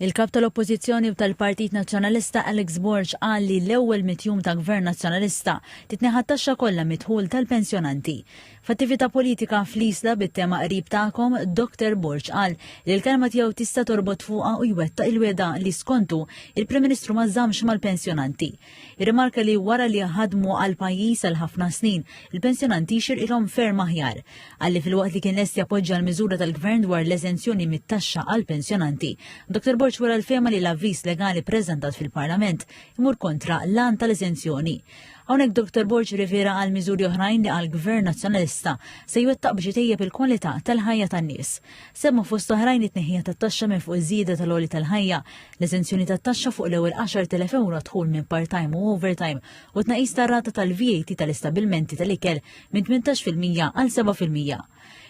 Il-kap tal-Oppożizzjoni u tal-Partit Nazzjonalista Alex Borg qal li l-ewwel mitjum ta' Gvern Nazzjonalista titneħħa t-taxxa kollha midħul tal-pensjonanti. F'attività politika fl-Isla bit-tema qrib tagħkom, Dr. Borg qal li l-kelma tiegħu tista' torbot fuqha u jwettaq il-weda li skontu il-Prim Ministru ma żammx mal-pensjonanti. Irrimarka li wara li ħadmu għal pajjiż għal ħafna snin, il-pensjonanti xirqilhom ferm aħjar. Għalli fil-waqt li kien lest jappoġġja l-miżura tal-Gvern dwar l-eżenzjoni mit-taxxa għall-pensjonanti, Dr. Borg wara l-fema li l-avviż legali preżentat fil-Parlament imur kontra l-an tal-eżenzjoni. Hawnhekk Dr. Borg rifera għal miżuri oħrajn li għal Gvern Nazzjonalista se jwettaq biex itejjeb il-kwalità tal-ħajja tan-nies. Semma fost oħrajn it-tneħħija tat-taxxa minn fuq iż-żieda tal-għoli tal-ħajja, l-eżenzjoni tat-taxxa fuq l-ewwel 10,000 euro dħul minn part-time u overtime u tnaqqis tar-rata tal-VAT tal-istabilmenti tal-ikel minn 18% għal 7%.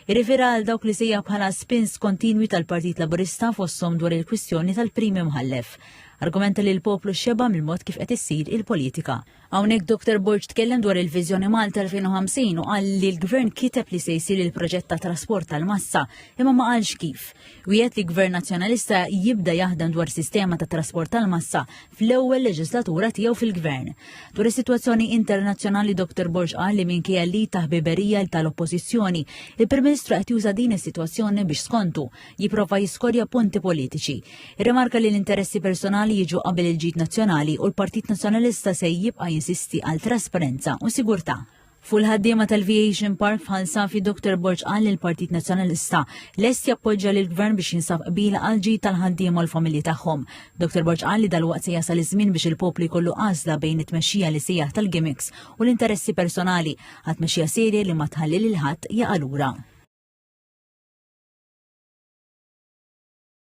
Irrifera għal dawk li sejja bħala spins kontinwi tal-Partit Laburista fosthom dwar il-kwistjoni tal-primi mħallef. Argumenta li l-poplu xeba mill-mod kif qed issir il-politika. Hawnhekk Dr. Borg tkellem dwar il-Viżjoni Malta 2050 u qal li l-Gvern kiteb li se jsir il-proġett ta' trasport tal-massa imma ma qalx kif. Wieħed li Gvern Nazzjonalista jibda jaħdem dwar sistema ta' trasport tal-massa fl-ewwel leġislatura tiegħu fil-Gvern. Dwar is-sitwazzjoni internazzjonali Dr. Borg qal li minkejja li taħbiberija tal-Oppożizzjoni, il-Prim Ministru qed juża din is-sitwazzjoni biex skontu jipprova jiskorja punti politiċi. Irrimarka li l-interessi personali jiġu qabel il-ġid nazzjonali u l-Partit Nazzjonalista se jibqa' jinsisti għal trasparenza u sigurtà. Fu l-ħaddiema tal-Aviation Park bħalsa fi Dr. Borg qal li l-Partit Nazzjonalista lest jappoġġja lil gvern biex jinsab qbila għal ġid tal-ħaddiema u l-familji tagħhom. Dr. Borg qal li dalwaqt se jasal iż-żmien biex il-poplu jkollu għażla bejn it-tmexxija li sejjaħ tal-gimmicks u l-interessi personali għat tmexxija serje li ma tħalli lil ħadd jaqa' lura.